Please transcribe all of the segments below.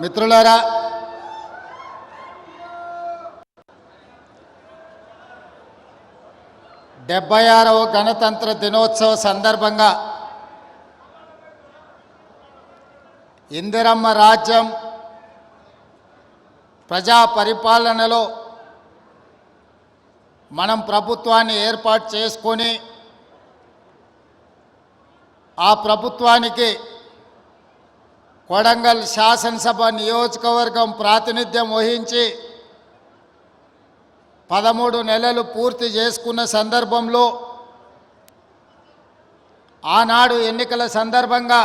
మిత్రులారా, డెబ్బై 76వ గణతంత్ర దినోత్సవ సందర్భంగా ఇందిరమ్మ రాజ్యం ప్రజా పరిపాలనలో మనం ప్రభుత్వాన్ని ఏర్పాటు చేసుకొని ఆ ప్రభుత్వానికి కొడంగల్ శాసనసభ నియోజకవర్గం ప్రాతినిధ్యం వహించి 13 నెలలు పూర్తి చేసుకున్న సందర్భంలో ఆనాడు ఎన్నికల సందర్భంగా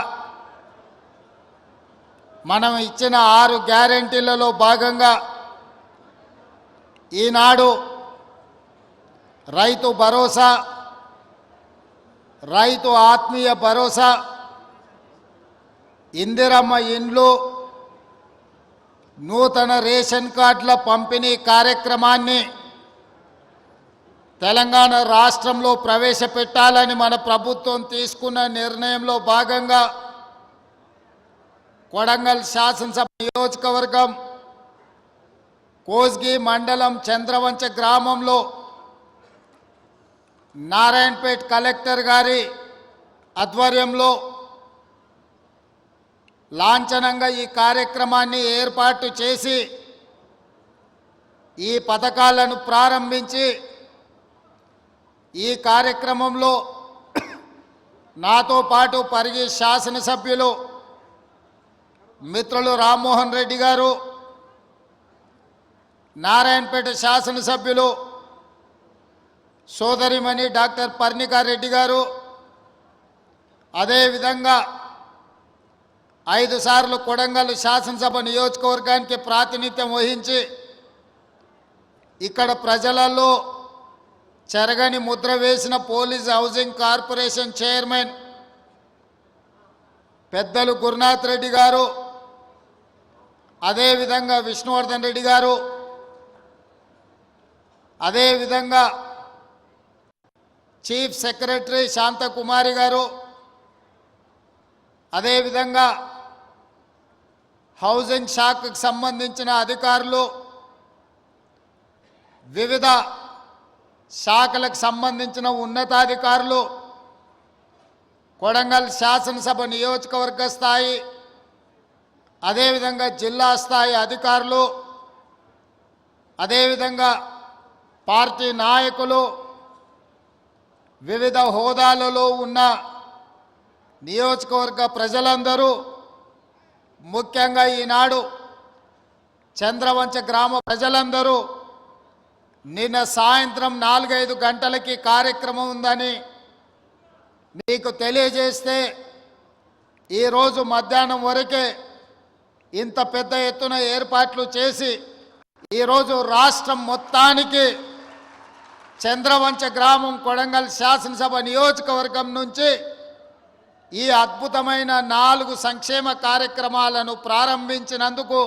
మనం ఇచ్చిన 6 గ్యారెంటీలలో భాగంగా ఈనాడు రైతు భరోసా, రైతు ఆత్మీయ భరోసా, ఇందిరమ్మ ఇండ్లు, నూతన రేషన్ కార్డుల పంపిణీ కార్యక్రమాన్ని తెలంగాణ రాష్ట్రంలో ప్రవేశపెట్టాలని మన ప్రభుత్వం తీసుకున్న నిర్ణయంలో భాగంగా కొడంగల్ శాసనసభ నియోజకవర్గం కోస్గి మండలం చంద్రవంచ గ్రామంలో నారాయణపేట్ కలెక్టర్ గారి ఆధ్వర్యంలో లాంఛనంగా ఈ కార్యక్రమాన్ని ఏర్పాటు చేసి ఈ పథకాలను ప్రారంభించి ఈ కార్యక్రమంలో నాతో పాటు పరిగి శాసనసభ్యులు మిత్రులు రామ్మోహన్ రెడ్డి గారు, నారాయణపేట శాసనసభ్యులు సోదరిమణి డాక్టర్ పర్ణికా రెడ్డి గారు, అదేవిధంగా 5 సార్లు కొడంగల్ శాసనసభ నియోజకవర్గానికి ప్రాతినిధ్యం వహించి ఇక్కడ ప్రజలలో చెరగని ముద్ర వేసిన పోలీస్ హౌసింగ్ కార్పొరేషన్ చైర్మన్ పెద్దలు గురునాథ్ రెడ్డి గారు, అదేవిధంగా విష్ణువర్ధన్ రెడ్డి గారు, అదేవిధంగా చీఫ్ సెక్రటరీ శాంతకుమారి గారు, అదేవిధంగా హౌసింగ్ శాఖకు సంబంధించిన అధికారులు, వివిధ శాఖలకు సంబంధించిన ఉన్నతాధికారులు, కొడంగల్ శాసనసభ నియోజకవర్గ స్థాయి, అదేవిధంగా జిల్లా స్థాయి అధికారులు, అదేవిధంగా పార్టీ నాయకులు, వివిధ హోదాలలో ఉన్న నియోజకవర్గ ప్రజలందరూ, ముఖ్యంగా ఈనాడు చంద్రవంచ గ్రామ ప్రజలందరూ నిన్న సాయంత్రం 4-5 గంటలకి కార్యక్రమం ఉందని మీకు తెలియజేస్తే ఈరోజు మధ్యాహ్నం వరకే ఇంత పెద్ద ఎత్తున ఏర్పాట్లు చేసి ఈరోజు రాష్ట్రం మొత్తానికి చంద్రవంచ గ్రామం కొడంగల్ శాసనసభ నియోజకవర్గం నుంచి ఈ అద్భుతమైన 4 సంక్షేమ కార్యక్రమాలను ప్రారంభించినందుకు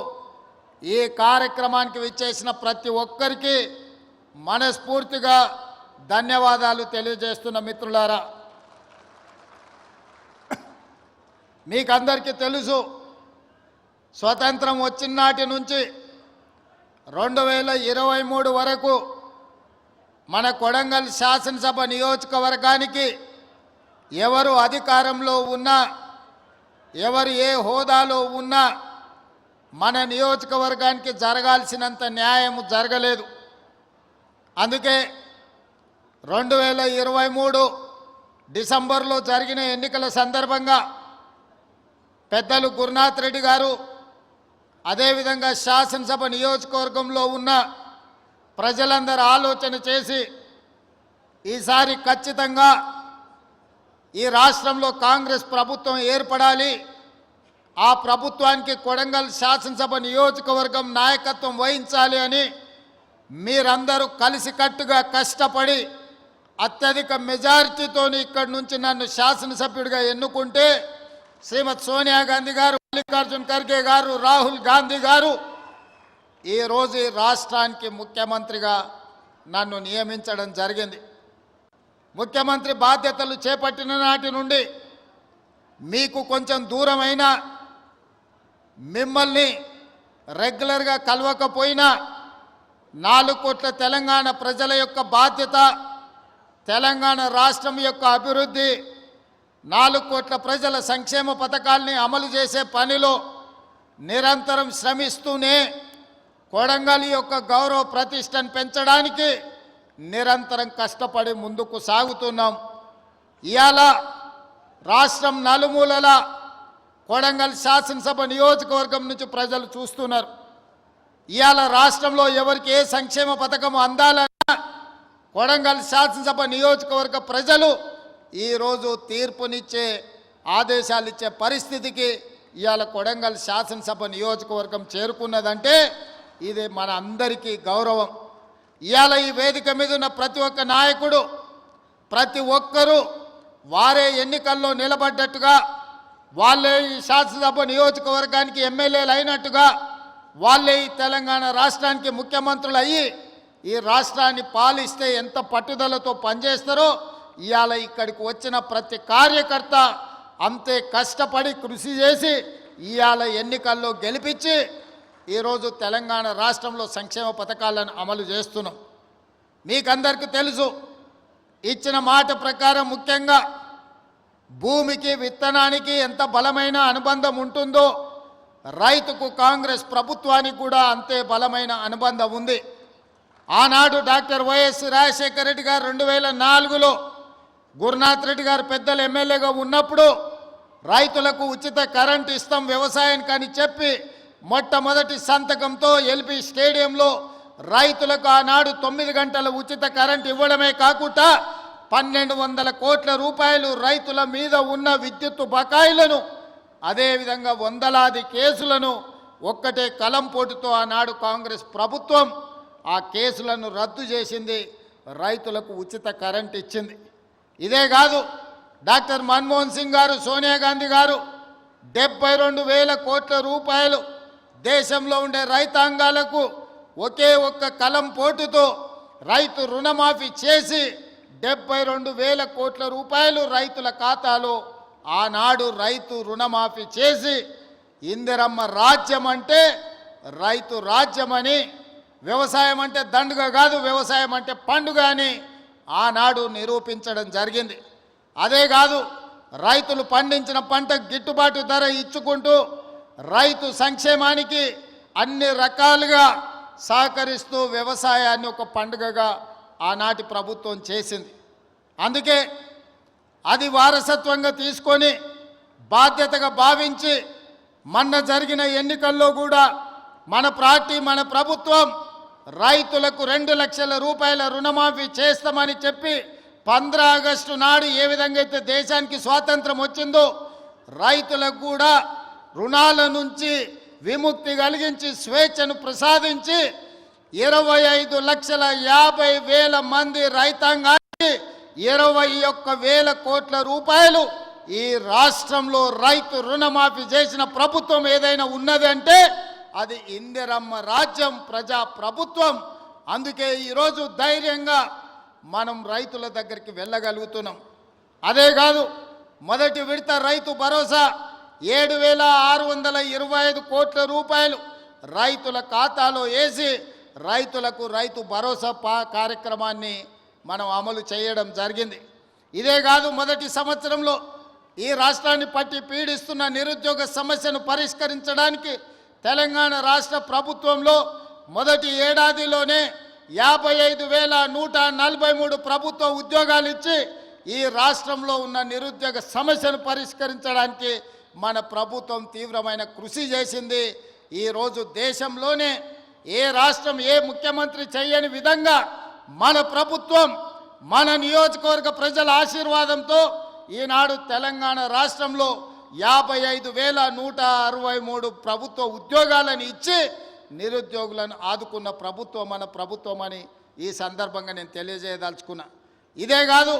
ఈ కార్యక్రమానికి విచ్చేసిన ప్రతి ఒక్కరికి మనస్ఫూర్తిగా ధన్యవాదాలు తెలియజేస్తున్న మిత్రులారా, మీకందరికీ తెలుసు స్వతంత్రం వచ్చిన నాటి నుంచి 2023 వరకు మన కొడంగల్ శాసనసభ నియోజకవర్గానికి ఎవరు అధికారంలో ఉన్నా, ఎవరు ఏ హోదాలో ఉన్నా మన నియోజకవర్గానికి జరగాల్సినంత న్యాయం జరగలేదు. అందుకే 2023 డిసెంబర్లో జరిగిన ఎన్నికల సందర్భంగా పెద్దలు గురునాథ్ రెడ్డి గారు, అదేవిధంగా శాసనసభ నియోజకవర్గంలో ఉన్న ప్రజలందరూ ఆలోచన చేసి ఈసారి ఖచ్చితంగా ఈ రాష్ట్రంలో కాంగ్రెస్ ప్రభుత్వం ఏర్పడాలి, ఆ ప్రభుత్వానికి కొడంగల్ శాసనసభ నియోజకవర్గం నాయకత్వం వహించాలి అని మీరందరూ కలిసికట్టుగా కష్టపడి అత్యధిక మెజారిటీతో ఇక్కడి నుంచి నన్ను శాసనసభ్యుడిగా ఎన్నుకుంటే శ్రీమతి సోనియా గాంధీ గారు, మల్లికార్జున్ ఖర్గే గారు, రాహుల్ గాంధీ గారు ఈరోజు ఈ రాష్ట్రానికి ముఖ్యమంత్రిగా నన్ను నియమించడం జరిగింది. ముఖ్యమంత్రి బాధ్యతలు చేపట్టిన నాటి నుండి మీకు కొంచెం దూరమైన మిమ్మల్ని రెగ్యులర్గా కలవకపోయినా 4 కోట్ల తెలంగాణ ప్రజల యొక్క బాధ్యత, తెలంగాణ రాష్ట్రం యొక్క అభివృద్ధి, 4 కోట్ల ప్రజల సంక్షేమ పథకాల్ని అమలు చేసే పనిలో నిరంతరం శ్రమిస్తూనే కొడంగల్ యొక్క గౌరవ ప్రతిష్టను పెంచడానికి నిరంతరం కష్టపడి ముందుకు సాగుతున్నాం. ఇవాళ రాష్ట్రం నలుమూలల కొడంగల్ శాసనసభ నియోజకవర్గం నుంచి ప్రజలు చూస్తున్నారు. ఇవాళ రాష్ట్రంలో ఎవరికి ఏ సంక్షేమ పథకం అందాలన్నా కొడంగల్ శాసనసభ నియోజకవర్గ ప్రజలు ఈరోజు తీర్పునిచ్చే ఆదేశాలు ఇచ్చే పరిస్థితికి ఇవాళ కొడంగల్ శాసనసభ నియోజకవర్గం చేరుకున్నదంటే ఇది మన అందరికీ గౌరవం. ఇవాళ ఈ వేదిక మీద ఉన్న ప్రతి ఒక్క నాయకుడు, ప్రతి ఒక్కరూ వారే ఎన్నికల్లో నిలబడ్డట్టుగా, వాళ్ళే ఈ శాసనసభ నియోజకవర్గానికి ఎమ్మెల్యేలు అయినట్టుగా, వాళ్ళే ఈ తెలంగాణ రాష్ట్రానికి ముఖ్యమంత్రులు అయ్యి ఈ రాష్ట్రాన్ని పాలిస్తే ఎంత పట్టుదలతో పనిచేస్తారో ఇవాళ ఇక్కడికి వచ్చిన ప్రతి కార్యకర్త అంతే కష్టపడి కృషి చేసి ఇవాళ ఎన్నికల్లో గెలిపించి ఈరోజు తెలంగాణ రాష్ట్రంలో సంక్షేమ పథకాలను అమలు చేస్తున్నాం. మీకందరికీ తెలుసు, ఇచ్చిన మాట ప్రకారం ముఖ్యంగా భూమికి విత్తనానికి ఎంత బలమైన అనుబంధం ఉంటుందో రైతుకు కాంగ్రెస్ ప్రభుత్వానికి కూడా అంతే బలమైన అనుబంధం ఉంది. ఆనాడు డాక్టర్ వైఎస్ రాజశేఖర రెడ్డి గారు 2004లో గురునాథ్ రెడ్డి గారు పెద్దలు ఎమ్మెల్యేగా ఉన్నప్పుడు రైతులకు ఉచిత కరెంటు ఇస్తాం వ్యవసాయానికి అని చెప్పి మొట్టమొదటి సంతకంతో ఎల్బీ స్టేడియంలో రైతులకు ఆనాడు 9 గంటల ఉచిత కరెంటు ఇవ్వడమే కాకుండా 1200 కోట్ల రూపాయలు రైతుల మీద ఉన్న విద్యుత్తు బకాయిలను, అదేవిధంగా వందలాది కేసులను ఒక్కటే కలంపోటుతో ఆనాడు కాంగ్రెస్ ప్రభుత్వం ఆ కేసులను రద్దు చేసింది, రైతులకు ఉచిత కరెంట్ ఇచ్చింది. ఇదే కాదు, డాక్టర్ మన్మోహన్ సింగ్ గారు, సోనియా గాంధీ గారు 72,000 కోట్ల రూపాయలు దేశంలో ఉండే రైతాంగాలకు ఒకే ఒక్క కలం పోటుతో రైతు రుణమాఫీ చేసి 72,000 కోట్ల రూపాయలు రైతుల ఖాతాలో ఆనాడు రైతు రుణమాఫీ చేసి ఇందిరమ్మ రాజ్యం అంటే రైతు రాజ్యమని, వ్యవసాయం అంటే దండుగ కాదు, వ్యవసాయం అంటే పండుగ అని ఆనాడు నిరూపించడం జరిగింది. అదే కాదు, రైతులు పండించిన పంటకు గిట్టుబాటు ధర ఇచ్చుకుంటూ రైతు సంక్షేమానికి అన్ని రకాలుగా సహకరిస్తూ వ్యవసాయాన్ని ఒక పండుగగా ఆనాటి ప్రభుత్వం చేసింది. అందుకే అది వారసత్వంగా తీసుకొని బాధ్యతగా భావించి మొన్న జరిగిన ఎన్నికల్లో కూడా మన పార్టీ, మన ప్రభుత్వం రైతులకు 2 లక్షల రూపాయల రుణమాఫీ చేస్తామని చెప్పి 15 ఆగస్టు నాడు ఏ విధంగా అయితే దేశానికి స్వాతంత్రం వచ్చిందో రైతులకు కూడా రుణాల నుంచి విముక్తి కలిగించి స్వేచ్ఛను ప్రసాదించి 25,50,000 మంది రైతాంగానికి 21,000 కోట్ల రూపాయలు ఈ రాష్ట్రంలో రైతు రుణమాఫీ చేసిన ప్రభుత్వం ఏదైనా ఉన్నదంటే అది ఇందిరమ్మ రాజ్యం, ప్రజా ప్రభుత్వం. అందుకే ఈరోజు ధైర్యంగా మనం రైతుల దగ్గరికి వెళ్ళగలుగుతున్నాం. అదే కాదు, మొదటి విడత రైతు భరోసా 7,625 కోట్ల రూపాయలు రైతుల ఖాతాలో వేసి రైతులకు రైతు భరోసా కార్యక్రమాన్ని మనం అమలు చేయడం జరిగింది. ఇదే కాదు, మొదటి సంవత్సరంలో ఈ రాష్ట్రాన్ని పట్టి పీడిస్తున్న నిరుద్యోగ సమస్యను పరిష్కరించడానికి తెలంగాణ రాష్ట్ర ప్రభుత్వంలో మొదటి ఏడాదిలోనే 55,143 ప్రభుత్వ ఉద్యోగాలు ఇచ్చి ఈ రాష్ట్రంలో ఉన్న నిరుద్యోగ సమస్యను పరిష్కరించడానికి మన ప్రభుత్వం తీవ్రమైన కృషి చేసింది. ఈరోజు దేశంలోనే ఏ రాష్ట్రం, ఏ ముఖ్యమంత్రి చేయని విధంగా మన ప్రభుత్వం, మన నియోజకవర్గ ప్రజల ఆశీర్వాదంతో ఈనాడు తెలంగాణ రాష్ట్రంలో 55,163 ప్రభుత్వ ఉద్యోగాలను ఇచ్చి నిరుద్యోగులను ఆదుకున్న ప్రభుత్వం మన ప్రభుత్వం అని ఈ సందర్భంగా నేను తెలియజేయదలుచుకున్నా. ఇదే కాదు,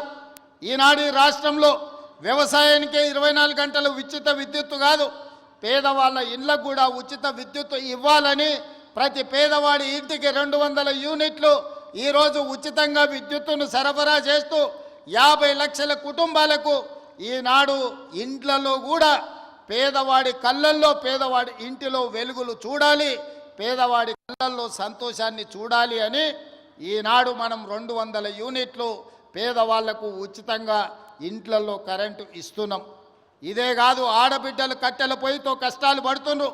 ఈనాడు ఈ రాష్ట్రంలో వ్యవసాయానికే 24 గంటలు ఉచిత విద్యుత్తు కాదు, పేదవాళ్ళ ఇళ్లకు కూడా ఉచిత విద్యుత్తు ఇవ్వాలని ప్రతి పేదవాడి ఇంటికి 200 యూనిట్లు ఈరోజు ఉచితంగా విద్యుత్తును సరఫరా చేస్తూ 50 లక్షల కుటుంబాలకు ఈనాడు ఇండ్లలో కూడా పేదవాడి కళ్ళల్లో, పేదవాడి ఇంటిలో వెలుగులు చూడాలి. పేదవాడి కళ్ళల్లో సంతోషాన్ని చూడాలి అని ఈనాడు మనం 200 యూనిట్లు పేదవాళ్లకు ఉచితంగా ఇంట్లలో కరెంటు ఇస్తున్నాం. ఇదే కాదు, ఆడబిడ్డలు కట్టెల పొయ్యితో కష్టాలు పడుతున్నారు.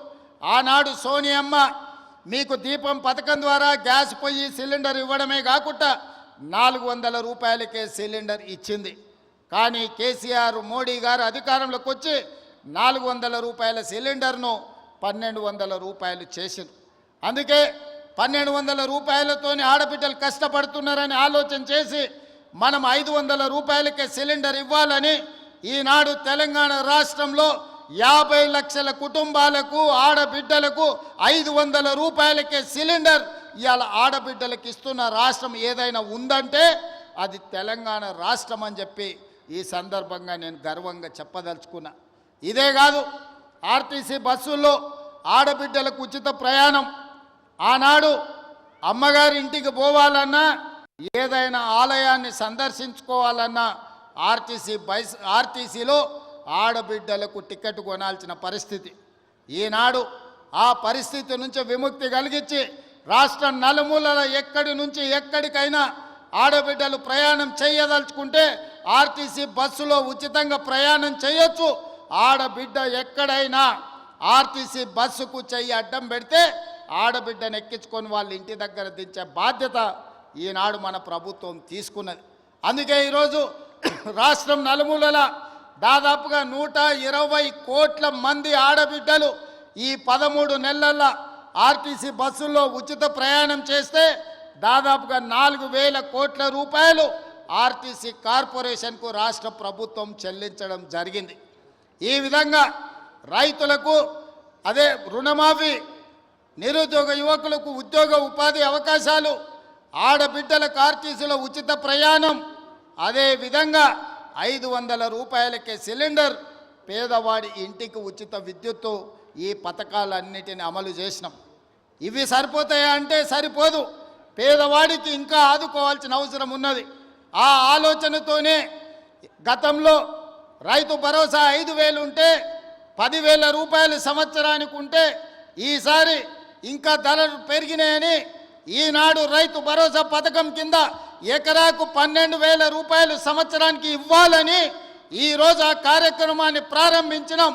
ఆనాడు సోనియమ్మ మీకు దీపం పథకం ద్వారా గ్యాస్ పొయ్యి సిలిండర్ ఇవ్వడమే కాకుండా 400 రూపాయలకే సిలిండర్ ఇచ్చింది. కానీ కేసీఆర్ మోడీ గారు అధికారంలోకి వచ్చి 400 రూపాయల సిలిండర్ను 1200 రూపాయలు చేసింది. అందుకే 1200 రూపాయలతోని ఆడబిడ్డలు కష్టపడుతున్నారని ఆలోచన చేసి మనం 500 రూపాయలకే సిలిండర్ ఇవ్వాలని ఈనాడు తెలంగాణ రాష్ట్రంలో 50 లక్షల కుటుంబాలకు ఆడబిడ్డలకు 500 రూపాయలకే సిలిండర్ ఇవాళ ఆడబిడ్డలకు ఇస్తున్న రాష్ట్రం ఏదైనా ఉందంటే అది తెలంగాణ రాష్ట్రం అని చెప్పి ఈ సందర్భంగా నేను గర్వంగా చెప్పదలుచుకున్నా. ఇదే కాదు, ఆర్టీసీ బస్సుల్లో ఆడబిడ్డలకు ఉచిత ప్రయాణం. ఆనాడు అమ్మగారి ఇంటికి పోవాలన్నా ఏదైనా ఆలయాన్ని సందర్శించుకోవాలన్నా ఆర్టీసీలో ఆడబిడ్డలకు టికెట్ కొనాల్సిన పరిస్థితి. ఈనాడు ఆ పరిస్థితి నుంచి విముక్తి కలిగించి రాష్ట్రం నలుమూలల ఎక్కడి నుంచి ఎక్కడికైనా ఆడబిడ్డలు ప్రయాణం చేయదలుచుకుంటే ఆర్టీసీ బస్సులో ఉచితంగా ప్రయాణం చేయొచ్చు. ఆడబిడ్డ ఎక్కడైనా ఆర్టీసీ బస్సుకు చెయ్యి అడ్డం పెడితే ఆడబిడ్డను ఎక్కించుకొని వాళ్ళ ఇంటి దగ్గర దించే బాధ్యత ఈనాడు మన ప్రభుత్వం తీసుకున్నది. అందుకే ఈరోజు రాష్ట్రం నలుమూలల దాదాపుగా 120 కోట్ల మంది ఆడబిడ్డలు ఈ 13 నెలల ఆర్టీసీ బస్సుల్లో ఉచిత ప్రయాణం చేస్తే దాదాపుగా 4000 కోట్ల రూపాయలు ఆర్టీసీ కార్పొరేషన్కు రాష్ట్ర ప్రభుత్వం చెల్లించడం జరిగింది. ఈ విధంగా రైతులకు అదే రుణమాఫీ, నిరుద్యోగ యువకులకు ఉద్యోగ ఉపాధి అవకాశాలు, ఆడబిడ్డలకు ఆర్టీసీలో ఉచిత ప్రయాణం, అదే విధంగా 500 రూపాయలకే సిలిండర్, పేదవాడి ఇంటికి ఉచిత విద్యుత్తు, ఈ పథకాలన్నిటిని అమలు చేసినాం. ఇవి సరిపోతాయా అంటే సరిపోదు. పేదవాడికి ఇంకా ఆదుకోవాల్సిన అవసరం ఉన్నది. ఆ ఆలోచనతోనే గతంలో రైతు భరోసా 5,000 ఉంటే 10,000 రూపాయలు సంవత్సరానికి ఉంటే ఈసారి ఇంకా ధరలు పెరిగినాయని ఈనాడు రైతు భరోసా పథకం కింద ఎకరాకు 12,000 రూపాయలు సంవత్సరానికి ఇవ్వాలని ఈరోజు ఆ కార్యక్రమాన్ని ప్రారంభించినాం.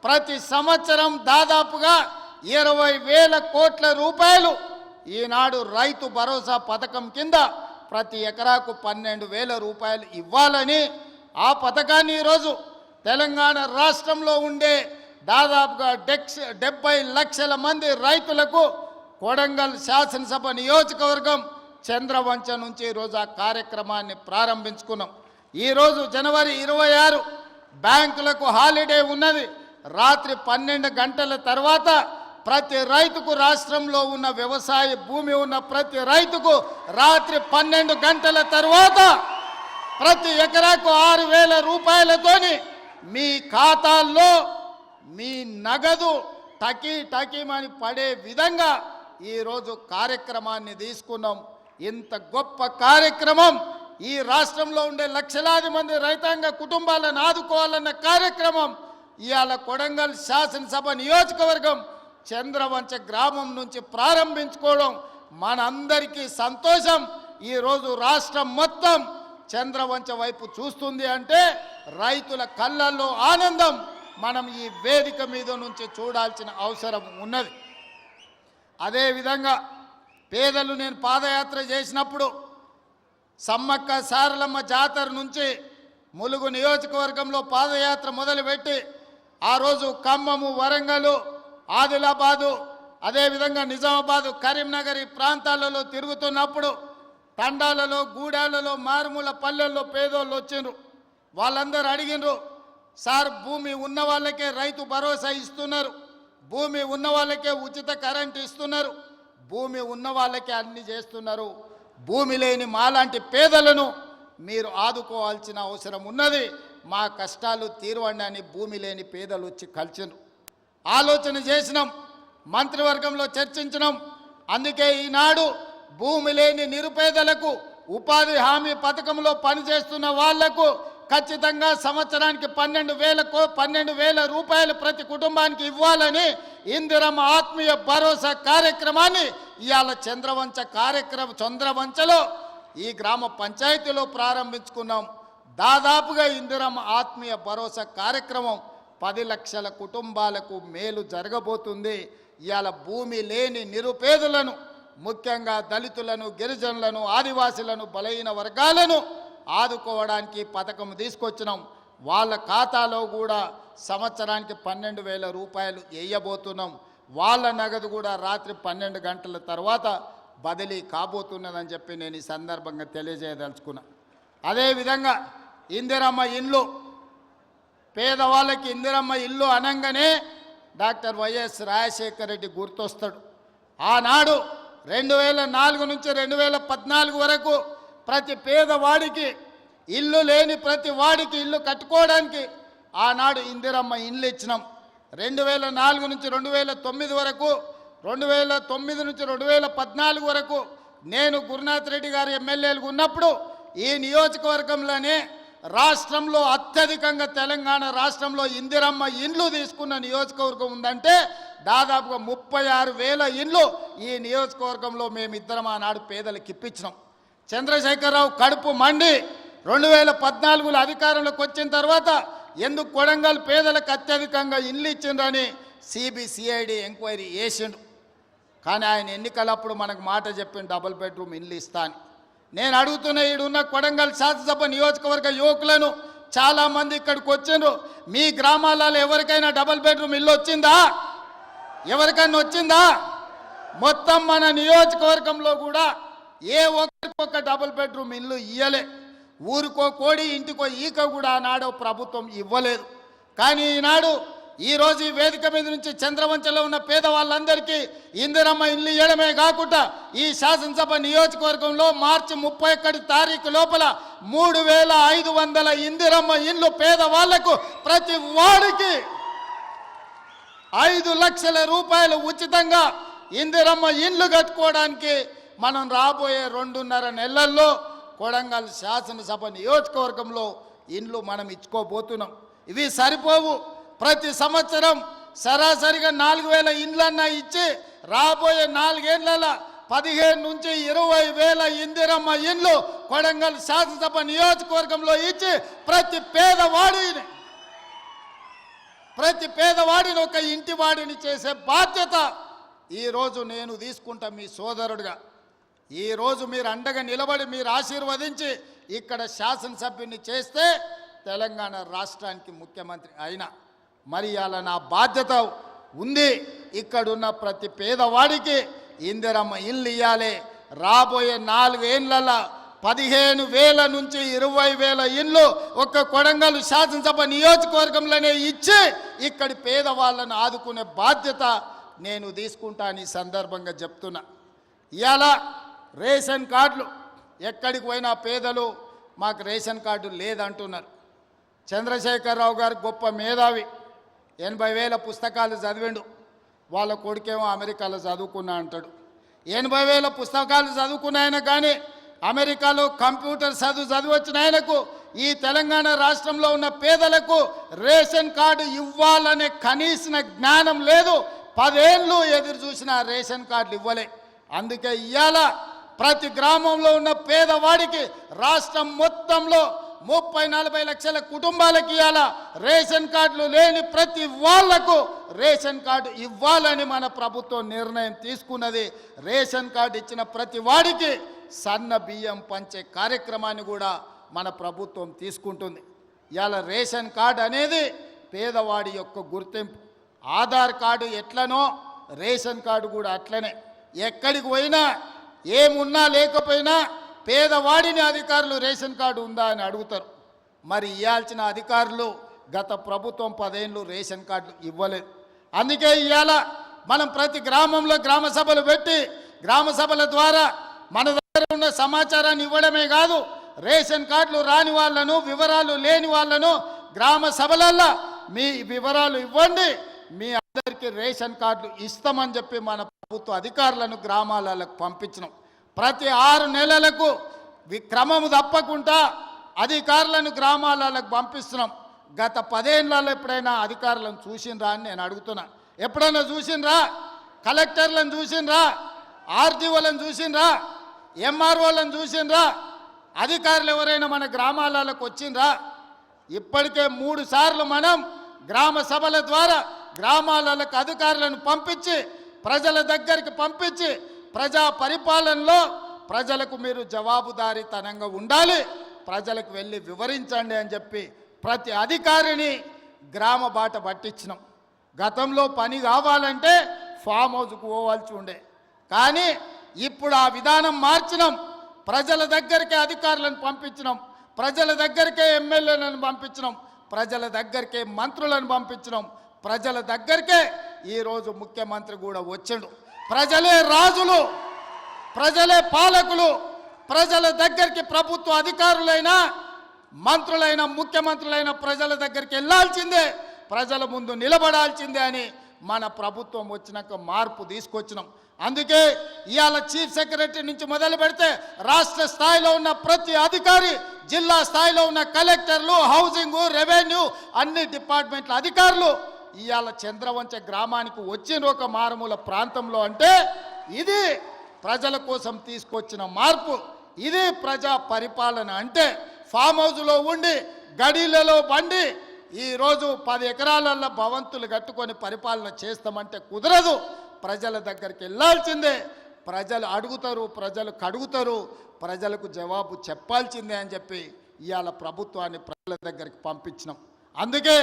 ప్రతి సంవత్సరం దాదాపుగా 20,000 కోట్ల రూపాయలు ఈనాడు రైతు భరోసా పథకం కింద ప్రతి ఎకరాకు 12,000 రూపాయలు ఇవ్వాలని ఆ పథకాన్ని ఈరోజు తెలంగాణ రాష్ట్రంలో ఉండే దాదాపుగా 70 లక్షల మంది రైతులకు కొడంగల్ శాసనసభ నియోజకవర్గం చంద్రవంచ నుంచి ఈరోజు ఆ కార్యక్రమాన్ని ప్రారంభించుకున్నాం. ఈరోజు జనవరి 26 బ్యాంకులకు హాలిడే ఉన్నది. రాత్రి 12 గంటల తర్వాత ప్రతి రైతుకు, రాష్ట్రంలో ఉన్న వ్యవసాయ భూమి ఉన్న ప్రతి రైతుకు రాత్రి 12 గంటల తర్వాత ప్రతి ఎకరాకు 6,000 రూపాయలతోని మీ ఖాతాల్లో మీ నగదు టకీమని పడే విధంగా ఈరోజు కార్యక్రమాన్ని తీసుకున్నాం. ఇంత గొప్ప కార్యక్రమం, ఈ రాష్ట్రంలో ఉండే లక్షలాది మంది రైతాంగ కుటుంబాలను ఆదుకోవాలన్న కార్యక్రమం ఇవాళ కొడంగల్ శాసనసభ నియోజకవర్గం చంద్రవంచ గ్రామం నుంచి ప్రారంభించుకోవడం మనందరికీ సంతోషం. ఈరోజు రాష్ట్రం మొత్తం చంద్రవంచ వైపు చూస్తుంది అంటే రైతుల కళ్ళల్లో ఆనందం మనం ఈ వేదిక మీద నుంచి చూడాల్సిన అవసరం ఉన్నది. అదేవిధంగా పేదలు, నేను పాదయాత్ర చేసినప్పుడు సమ్మక్క సారలమ్మ జాతర నుంచి ములుగు నియోజకవర్గంలో పాదయాత్ర మొదలుపెట్టి ఆ రోజు ఖమ్మము, వరంగల్, ఆదిలాబాదు, అదేవిధంగా నిజామాబాదు, కరీంనగర్ ఈ ప్రాంతాలలో తిరుగుతున్నప్పుడు తండాలలో, గూడాలలో, మారుమూల పల్లెల్లో పేదోళ్ళు వచ్చిండ్రు. వాళ్ళందరూ అడిగినరు, సార్ భూమి ఉన్న వాళ్ళకే రైతు భరోసా ఇస్తున్నారు, భూమి ఉన్న వాళ్ళకే ఉచిత కరెంట్ ఇస్తున్నారు, భూమి ఉన్న వాళ్ళకే అన్ని చేస్తున్నారు, భూమి లేని మాలాంటి పేదలను మీరు ఆదుకోవాల్సిన అవసరం ఉన్నది, మా కష్టాలు తీరవండి అని భూమి లేని పేదలు వచ్చి కలిసినారు. ఆలోచన చేసినాం, మంత్రివర్గంలో చర్చించినాం. అందుకే ఈనాడు భూమి లేని నిరుపేదలకు, ఉపాధి హామీ పథకంలో పనిచేస్తున్న వాళ్లకు ఖచ్చితంగా సంవత్సరానికి 12,000 రూపాయలు ప్రతి కుటుంబానికి ఇవ్వాలని ఇందిరమ్మ ఆత్మీయ భరోసా కార్యక్రమాన్ని ఇవాళ చంద్రవంచలో ఈ గ్రామ పంచాయతీలో ప్రారంభించుకున్నాం. దాదాపుగా ఇందిరమ్మ ఆత్మీయ భరోసా కార్యక్రమం 10 లక్షల కుటుంబాలకు మేలు జరగబోతుంది. ఇవాళ భూమి లేని నిరుపేదలను, ముఖ్యంగా దళితులను, గిరిజనులను, ఆదివాసీలను, బలహీన వర్గాలను ఆదుకోవడానికి పథకం తీసుకొచ్చినాం. వాళ్ళ ఖాతాలో కూడా సంవత్సరానికి 12,000 రూపాయలు వేయబోతున్నాం. వాళ్ళ నగదు కూడా రాత్రి 12 గంటల తర్వాత బదిలీ కాబోతున్నదని చెప్పి నేను ఈ సందర్భంగా తెలియజేయదలుచుకున్నా. అదేవిధంగా ఇందిరమ్మ ఇల్లు, పేదవాళ్ళకి ఇందిరమ్మ ఇల్లు అనగానే డాక్టర్ వైఎస్ రాజశేఖర రెడ్డి గుర్తొస్తాడు. ఆనాడు 2004 నుంచి 2014 వరకు ప్రతి పేదవాడికి ఇల్లు లేని ప్రతి వాడికి ఇల్లు కట్టుకోవడానికి ఆనాడు ఇందిరమ్మ ఇల్లు ఇచ్చినాం. 2004 నుంచి 2009 వరకు, 2009 నుంచి 2014 వరకు నేను గురునాథ్ రెడ్డి గారి ఎమ్మెల్యేలుగా ఉన్నప్పుడు ఈ నియోజకవర్గంలోనే రాష్ట్రంలో అత్యధికంగా తెలంగాణ రాష్ట్రంలో ఇందిరమ్మ ఇండ్లు తీసుకున్న నియోజకవర్గం ఉందంటే దాదాపుగా 36,000 ఇండ్లు ఈ నియోజకవర్గంలో మేమిద్దరం ఆనాడు పేదలకు ఇప్పించినాం. చంద్రశేఖరరావు కడుపు మండి 2014లో అధికారంలోకి వచ్చిన తర్వాత ఎందుకు కొడంగల్ పేదలకు అత్యధికంగా ఇండ్లు ఇచ్చిండ్రని సిబిసిఐడి ఎంక్వైరీ చేసిండు. కానీ ఆయన ఎన్నికలప్పుడు మనకు మాట చెప్పిండు డబుల్ బెడ్రూమ్ ఇండ్లు ఇస్తా అని. నేను అడుగుతున్న ఈడున్న కొడంగల్ శాసనసభ నియోజకవర్గ యువకులను చాలామంది ఇక్కడికి వచ్చిండ్రు. మీ గ్రామాలలో ఎవరికైనా డబుల్ బెడ్రూమ్ ఇల్లు వచ్చిందా? ఎవరికైనా వచ్చిందా? మొత్తం మన నియోజకవర్గంలో కూడా ఏ ఒక్కరికొక డబుల్ బెడ్రూమ్ ఇల్లు ఇయ్యలే. ఊరికో కోడి ఇంటికో ఈక కూడా ఆనాడు ప్రభుత్వం ఇవ్వలేదు. కానీ ఈనాడు ఈరోజు ఈ వేదిక మీద నుంచి చంద్రవంచలో ఉన్న పేదవాళ్ళందరికీ ఇందిరమ్మ ఇల్లు ఇవ్వడమే కాకుండా ఈ శాసనసభ నియోజకవర్గంలో మార్చి 31 తారీఖు లోపల 3,500 ఇందిరమ్మ ఇల్లు పేదవాళ్లకు ప్రతి వాడికి 5 లక్షల రూపాయలు ఉచితంగా ఇందిరమ్మ ఇల్లు కట్టుకోవడానికి మనం రాబోయే 2.5 నెలల్లో కొడంగల్ శాసనసభ నియోజకవర్గంలో ఇండ్లు మనం ఇచ్చుకోబోతున్నాం. ఇవి సరిపోవు. ప్రతి సంవత్సరం సరాసరిగా 4,000 ఇండ్లన్నా ఇచ్చి రాబోయే 4 ఏళ్లలో 15 నుంచి 20,000 ఇందిరమ్మ ఇండ్లు కొడంగల్ శాసనసభ నియోజకవర్గంలో ఇచ్చి ప్రతి పేదవాడిని ఒక ఇంటి వాడిని చేసే బాధ్యత ఈరోజు నేను తీసుకుంటా మీ సోదరుడిగా. ఈరోజు మీరు అండగా నిలబడి మీరు ఆశీర్వదించి ఇక్కడ శాసనసభ్యుని చేస్తే తెలంగాణ రాష్ట్రానికి ముఖ్యమంత్రి అయినా మరి అలా నా బాధ్యత ఉంది. ఇక్కడున్న ప్రతి పేదవాడికి ఇందిరమ్మ ఇల్లు ఇవ్వాలి. రాబోయే 4 ఏళ్లలో 15,000 నుంచి 20,000 ఇల్లు ఒక్క కొడంగల్ శాసనసభ నియోజకవర్గంలోనే ఇచ్చి ఇక్కడి పేదవాళ్ళను ఆదుకునే బాధ్యత నేను తీసుకుంటాను. ఈ సందర్భంగా చెప్తున్నా. ఇవాళ రేషన్ కార్డులు ఎక్కడికి పోయినా పేదలు మాకు రేషన్ కార్డు లేదంటున్నారు. చంద్రశేఖరరావు గారు గొప్ప మేధావి, 80,000 పుస్తకాలు చదివిండు. వాళ్ళ కొడుకేమో అమెరికాలో చదువుకున్నా అంటాడు. 80,000 పుస్తకాలు చదువుకున్న ఆయన కానీ అమెరికాలో కంప్యూటర్ చదివొచ్చిన ఆయనకు ఈ తెలంగాణ రాష్ట్రంలో ఉన్న పేదలకు రేషన్ కార్డు ఇవ్వాలనే కనీస జ్ఞానం లేదు. 10 ఏళ్ళు ఎదురు చూసిన రేషన్ కార్డులు ఇవ్వలే. అందుకే ఇవాళ ప్రతి గ్రామంలో ఉన్న పేదవాడికి రాష్ట్రం మొత్తంలో 30-40 లక్షల కుటుంబాలకి ఇవాళ రేషన్ కార్డులు లేని ప్రతి వాళ్లకు రేషన్ కార్డు ఇవ్వాలని మన ప్రభుత్వం నిర్ణయం తీసుకున్నది. రేషన్ కార్డు ఇచ్చిన ప్రతి వాడికి సన్న బియ్యం పంచే కార్యక్రమాన్ని కూడా మన ప్రభుత్వం తీసుకుంటుంది. ఇవాళ రేషన్ కార్డు అనేది పేదవాడి యొక్క గుర్తింపు. ఆధార్ కార్డు ఎట్లనో రేషన్ కార్డు కూడా అట్లనే. ఎక్కడికి పోయినా ఏమున్నా లేకపోయినా పేదవాడిని అధికారులు రేషన్ కార్డు ఉందా అని అడుగుతారు. మరి ఇవ్వాల్సిన అధికారులు గత ప్రభుత్వం 10 ఏళ్ళు రేషన్ కార్డులు ఇవ్వలేదు. అందుకే ఇవాళ మనం ప్రతి గ్రామంలో గ్రామ సభలు పెట్టి గ్రామ సభల ద్వారా మన దగ్గర ఉన్న సమాచారాన్ని ఇవ్వడమే కాదు, రేషన్ కార్డులు రాని వాళ్ళను, వివరాలు లేని వాళ్ళను గ్రామ సభలల్లో మీ వివరాలు ఇవ్వండి, మీ అందరికీ రేషన్ కార్డులు ఇస్తామని చెప్పి మన ప్రభుత్వ అధికారులను గ్రామాలకు పంపించినాం. ప్రతి 6 నెలలకు క్రమము తప్పకుండా అధికారులను గ్రామాలకు పంపిస్తున్నాం. గత 10 ఏళ్లలో ఎప్పుడైనా అధికారులను చూసిండ్రా అని నేను అడుగుతున్నా. ఎప్పుడైనా చూసిండ్రా? కలెక్టర్లను చూసిండ్రా? ఆర్డీఓలను చూసిండ్రా? ఎంఆర్ఓలను చూసిండ్రా? అధికారులు ఎవరైనా మన గ్రామాలకు వచ్చిండ్రా? ఇప్పటికే 3 సార్లు మనం గ్రామ సభల ద్వారా గ్రామాలకు అధికారులను పంపించి ప్రజల దగ్గరికి పంపించి ప్రజా పరిపాలనలో ప్రజలకు మీరు జవాబుదారీతనంగా ఉండాలి, ప్రజలకు వెళ్ళి వివరించండి అని చెప్పి ప్రతి అధికారిని గ్రామ బాట పట్టించినాం. గతంలో పని కావాలంటే ఫామ్ హౌస్కు పోవాల్సి ఉండే, కానీ ఇప్పుడు ఆ విధానం మార్చినాం. ప్రజల దగ్గరికే అధికారులను పంపించినాం, ప్రజల దగ్గరికే ఎమ్మెల్యేలను పంపించినాం, ప్రజల దగ్గరికే మంత్రులను పంపించినాం, ప్రజల దగ్గరికే ఈరోజు ముఖ్యమంత్రి కూడా వచ్చాడు. ప్రజలే రాజులు, ప్రజలే పాలకులు. ప్రజల దగ్గరికి ప్రభుత్వ అధికారులైనా మంత్రులైన ముఖ్యమంత్రులైన ప్రజల దగ్గరికి వెళ్ళాల్సిందే, ప్రజల ముందు నిలబడాల్సిందే అని మన ప్రభుత్వం వచ్చినాక మార్పు తీసుకొచ్చినాం. అందుకే ఇవాళ చీఫ్ సెక్రటరీ నుంచి మొదలు పెడితే రాష్ట్ర స్థాయిలో ఉన్న ప్రతి అధికారి, జిల్లా స్థాయిలో ఉన్న కలెక్టర్లు, హౌసింగ్, రెవెన్యూ అన్ని డిపార్ట్మెంట్ల అధికారులు ఇవాళ చంద్రవంచ గ్రామానికి వచ్చిన ఒక మారుమూల ప్రాంతంలో అంటే ఇది ప్రజల కోసం తీసుకొచ్చిన మార్పు, ఇది ప్రజా పరిపాలన. అంటే ఫామ్ హౌస్లో ఉండి గడిలలో బండి ఈరోజు 10 ఎకరాలలో భవంతులు కట్టుకొని పరిపాలన చేస్తామంటే కుదరదు. ప్రజల దగ్గరికి వెళ్ళాల్సిందే, ప్రజలు అడుగుతారు, ప్రజలు కడుగుతారు, ప్రజలకు జవాబు చెప్పాల్సిందే అని చెప్పి ఇవాళ ప్రభుత్వాన్ని ప్రజల దగ్గరికి పంపించినాం. అందుకే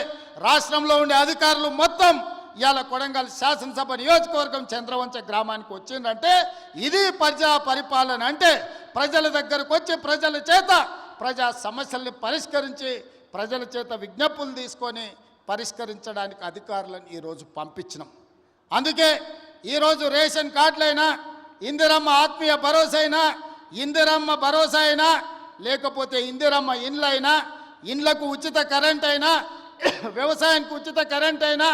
రాష్ట్రంలో ఉండే అధికారులు మొత్తం ఇవాళ కొడంగల్ శాసనసభ నియోజకవర్గం చంద్రవంచ గ్రామానికి వచ్చిందంటే ఇది ప్రజా పరిపాలన. అంటే ప్రజల దగ్గరకు వచ్చి ప్రజల చేత ప్రజా సమస్యల్ని పరిష్కరించి ప్రజల చేత విజ్ఞప్తులు తీసుకొని పరిష్కరించడానికి అధికారులను ఈరోజు పంపించినాం. అందుకే ఈరోజు రేషన్ కార్డులైనా, ఇందిరమ్మ ఆత్మీయ భరోసా అయినా, ఇందిరమ్మ భరోసా అయినా, లేకపోతే ఇందిరమ్మ ఇండ్లైనా, ఇండ్లకు ఉచిత కరెంట్ అయినా, వ్యవసాయానికి ఉచిత కరెంట్ అయినా,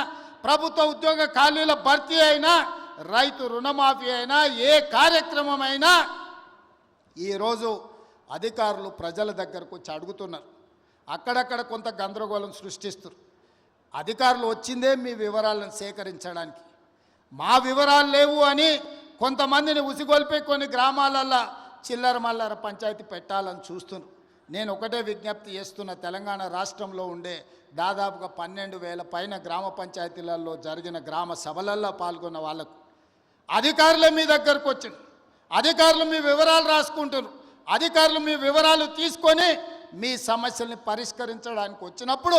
ప్రభుత్వ ఉద్యోగ ఖాళీల భర్తీ అయినా, రైతు రుణమాఫీ అయినా, ఏ కార్యక్రమం అయినా ఈరోజు అధికారులు ప్రజల దగ్గరకు వచ్చి అడుగుతున్నారు. అక్కడక్కడ కొంత గందరగోళం సృష్టిస్తారు. అధికారులు వచ్చిందే మీ వివరాలను సేకరించడానికి, మా వివరాలు లేవు అని కొంతమందిని ఉసిగొల్పి కొన్ని గ్రామాలల్లో చిల్లర మల్లర పంచాయతీ పెట్టాలని చూస్తున్నారు. నేను ఒకటే విజ్ఞప్తి చేస్తున్న, తెలంగాణ రాష్ట్రంలో ఉండే దాదాపుగా 12,000 పైన గ్రామ పంచాయతీలలో జరిగిన గ్రామ సభలలో పాల్గొన్న వాళ్ళకు అధికారులే మీ దగ్గరకు వచ్చింది. అధికారులు మీ వివరాలు రాసుకుంటున్నారు. అధికారులు మీ వివరాలు తీసుకొని మీ సమస్యల్ని పరిష్కరించడానికి వచ్చినప్పుడు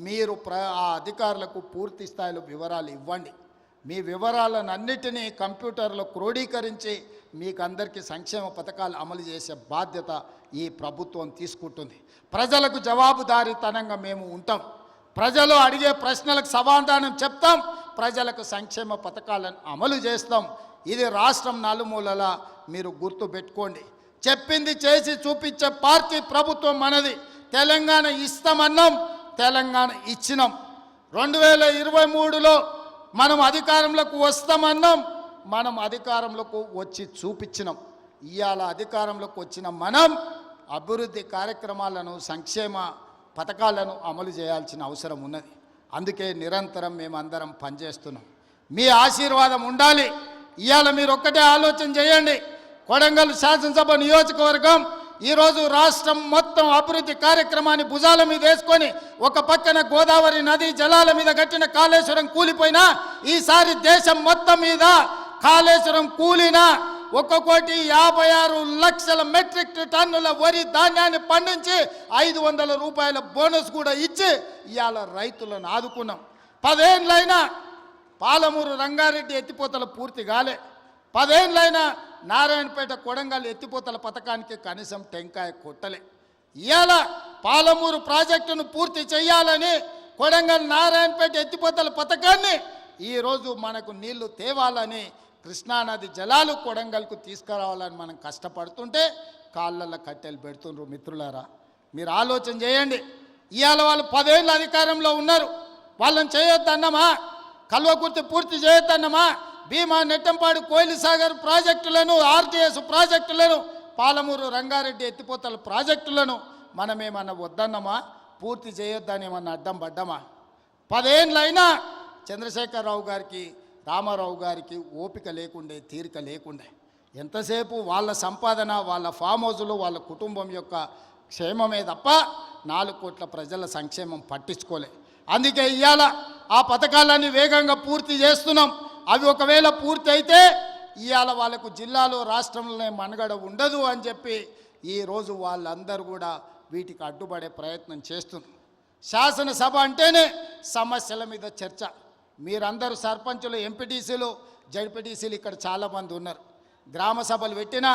మీరు ఆ అధికారులకు పూర్తి స్థాయిలో వివరాలు ఇవ్వండి. మీ వివరాలను అన్నిటినీ కంప్యూటర్లో క్రోడీకరించి మీకు అందరికీ సంక్షేమ పథకాలు అమలు చేసే బాధ్యత ఈ ప్రభుత్వం తీసుకుంటుంది. ప్రజలకు జవాబుదారీతనంగా మేము ఉంటాం. ప్రజలు అడిగే ప్రశ్నలకు సమాధానం చెప్తాం, ప్రజలకు సంక్షేమ పథకాలను అమలు చేస్తాం. ఇది రాష్ట్రం నలుమూలలా మీరు గుర్తు పెట్టుకోండి. చెప్పింది చేసి చూపించే పార్టీ ప్రభుత్వం మనది. తెలంగాణ ఇస్తామన్నాం, తెలంగాణ ఇచ్చినాం. 2023లో మనం అధికారంలోకి వస్తామన్నాం, మనం అధికారంలోకి వచ్చి చూపించినాం. ఇవాళ అధికారంలోకి వచ్చిన మనం అభివృద్ధి కార్యక్రమాలను, సంక్షేమ పథకాలను అమలు చేయాల్సిన అవసరం ఉన్నది. అందుకే నిరంతరం మేమందరం పనిచేస్తున్నాం. మీ ఆశీర్వాదం ఉండాలి. ఇవాళ మీరు ఒక్కటే ఆలోచన చేయండి. కొడంగల్ శాసనసభ నియోజకవర్గం ఈరోజు రాష్ట్రం మొత్తం అభివృద్ధి కార్యక్రమాన్ని భుజాల మీద వేసుకొని ఒక పక్కన గోదావరి నది జలాల మీద కట్టిన కాళేశ్వరం కూలిపోయినా ఈసారి దేశం మొత్తం మీద కాళేశ్వరం కూలినా 1,56,00,000 మెట్రిక్ టన్నుల వరి ధాన్యాన్ని పండించి 500 రూపాయల బోనస్ కూడా ఇచ్చి ఇవాళ రైతులను ఆదుకున్నాం. 10 ఏళ్ళైనా పాలమూరు రంగారెడ్డి ఎత్తిపోతల పూర్తి కాలే. 10 ఏళ్ళైనా నారాయణపేట కొడంగల్ ఎత్తిపోతల పథకానికి కనీసం టెంకాయ కొట్టలే. ఇవాళ పాలమూరు ప్రాజెక్టును పూర్తి చేయాలని కొడంగల్ నారాయణపేట ఎత్తిపోతల పథకాన్ని ఈరోజు మనకు నీళ్లు తేవాలని, కృష్ణానది జలాలు కొడంగల్కు తీసుకురావాలని మనం కష్టపడుతుంటే కాళ్ళల్లో కట్టెలు పెడుతుండ్రు. మిత్రులారా, మీరు ఆలోచన చేయండి. ఇవాళ వాళ్ళు 10 ఏళ్ళు అధికారంలో ఉన్నారు. వాళ్ళని చేయొద్దన్నమా? కల్వకుర్తి పూర్తి చేయొద్దన్నమా? భీమా, నెట్టంపాడు, కోయిలి సాగర్ ప్రాజెక్టులను, ఆర్టీఎస్ ప్రాజెక్టులను, పాలమూరు రంగారెడ్డి ఎత్తిపోతల ప్రాజెక్టులను మనమేమన్నా వద్దన్నమా? పూర్తి చేయొద్దని ఏమన్నా అడ్డం పడ్డామా? 10 ఏళ్ళైనా చంద్రశేఖరరావు గారికి, రామారావు గారికి ఓపిక లేకుండే, తీరిక లేకుండే. ఎంతసేపు వాళ్ళ సంపాదన, వాళ్ళ ఫామ్ హౌజులు, వాళ్ళ కుటుంబం యొక్క క్షేమమే తప్ప 4 కోట్ల ప్రజల సంక్షేమం పట్టించుకోలే. అందుకే ఇవాళ ఆ పథకాలన్నీ వేగంగా పూర్తి చేస్తున్నాం. అవి ఒకవేళ పూర్తి అయితే ఇవాళ వాళ్ళకు జిల్లాలో, రాష్ట్రంలోనే మనుగడ ఉండదు అని చెప్పి ఈరోజు వాళ్ళందరూ కూడా వీటికి అడ్డుపడే ప్రయత్నం చేస్తున్నారు. శాసనసభ అంటేనే సమస్యల మీద చర్చ. మీరందరూ సర్పంచులు, ఎంపీటీసీలు, జడ్పీటీసీలు ఇక్కడ చాలామంది ఉన్నారు. గ్రామ సభలు పెట్టినా,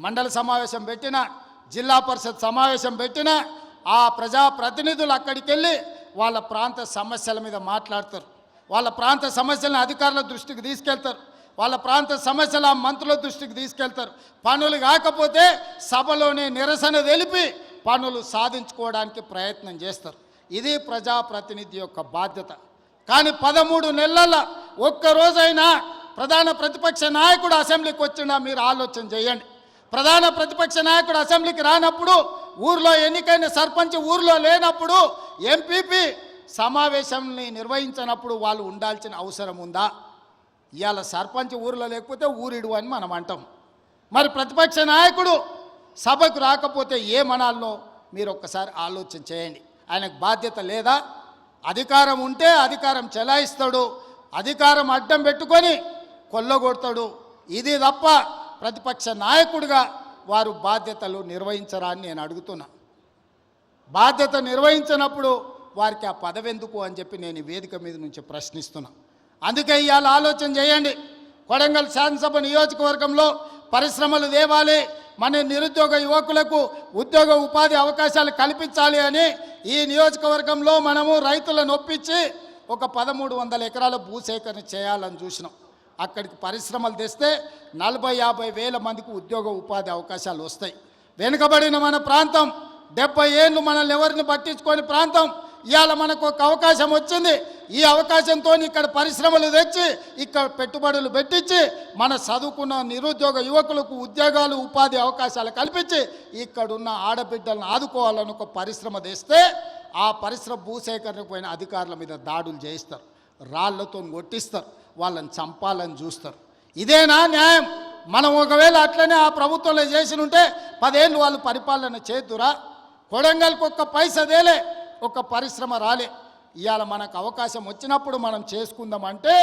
మండల సమావేశం పెట్టినా, జిల్లా పరిషత్ సమావేశం పెట్టినా ఆ ప్రజాప్రతినిధులు అక్కడికి వెళ్ళి వాళ్ళ ప్రాంత సమస్యల మీద మాట్లాడతారు. వాళ్ళ ప్రాంత సమస్యలను అధికారుల దృష్టికి తీసుకెళ్తారు. వాళ్ళ ప్రాంత సమస్యల మంత్రుల దృష్టికి తీసుకెళ్తారు. పనులు కాకపోతే సభలోనే నిరసన తెలిపి పనులు సాధించుకోవడానికి ప్రయత్నం చేస్తారు. ఇది ప్రజాప్రతినిధి యొక్క బాధ్యత. కానీ 13 నెలల ఒక్కరోజైనా ప్రధాన ప్రతిపక్ష నాయకుడు అసెంబ్లీకి వచ్చినా మీరు ఆలోచన చేయండి. ప్రధాన ప్రతిపక్ష నాయకుడు అసెంబ్లీకి రానప్పుడు, ఊర్లో ఎన్నికైన సర్పంచ్ ఊర్లో లేనప్పుడు, ఎంపీపీ సమావేశాన్ని నిర్వహించినప్పుడు వాళ్ళు ఉండాల్సిన అవసరం ఉందా? ఇవాళ సర్పంచ్ ఊర్లో లేకపోతే ఊరిడు అని మనం అంటాం. మరి ప్రతిపక్ష నాయకుడు సభకు రాకపోతే ఏమనాలో మీరు ఒక్కసారి ఆలోచన చేయండి. ఆయనకు బాధ్యత లేదా? అధికారం ఉంటే అధికారం చెలాయిస్తాడు, అధికారం అడ్డం పెట్టుకొని కొల్లగొడతాడు. ఇది తప్ప ప్రతిపక్ష నాయకుడిగా వారు బాధ్యతలు నిర్వహించరా అని నేను అడుగుతున్నా. బాధ్యత నిర్వహించినప్పుడు వారికి ఆ పదవి ఎందుకు అని చెప్పి నేను ఈ వేదిక మీద నుంచి ప్రశ్నిస్తున్నా. అందుకే ఇవాళ ఆలోచన చేయండి. కొడంగల్ శాసనసభ నియోజకవర్గంలో పరిశ్రమలు తేవాలి, మన నిరుద్యోగ యువకులకు ఉద్యోగ ఉపాధి అవకాశాలు కల్పించాలి అని ఈ నియోజకవర్గంలో మనము రైతులను ఒప్పించి ఒక 1300 ఎకరాల భూసేకరణ చేయాలని చూసినాం. అక్కడికి పరిశ్రమలు తెస్తే 40-50 వేల మందికి ఉద్యోగ ఉపాధి అవకాశాలు వస్తాయి. వెనుకబడిన మన ప్రాంతం, 70 ఏళ్ళు మనల్ని ఎవరిని పట్టించుకొని ప్రాంతం, ఇవాళ మనకు ఒక అవకాశం వచ్చింది. ఈ అవకాశంతో ఇక్కడ పరిశ్రమలు తెచ్చి, ఇక్కడ పెట్టుబడులు పెట్టించి, మన చదువుకున్న నిరుద్యోగ యువకులకు ఉద్యోగాలు, ఉపాధి అవకాశాలు కల్పించి ఇక్కడున్న ఆడబిడ్డలను ఆదుకోవాలని ఒక పరిశ్రమ తెస్తే ఆ పరిశ్రమ భూసేకరణకు పోయిన అధికారుల మీద దాడులు చేయిస్తారు, రాళ్లతో కొట్టిస్తారు, వాళ్ళని చంపాలని చూస్తారు. ఇదేనా న్యాయం? మనం ఒకవేళ అట్లనే ఆ ప్రభుత్వంలో చేసి ఉంటే 10 ఏళ్ళు వాళ్ళు పరిపాలన చేతురా? కొడంగల్కి ఒక్క పైసదేలే, ఒక పరిశ్రమ రాలే. ఇవాళ మనకు అవకాశం వచ్చినప్పుడు మనం చేసుకుందామంటే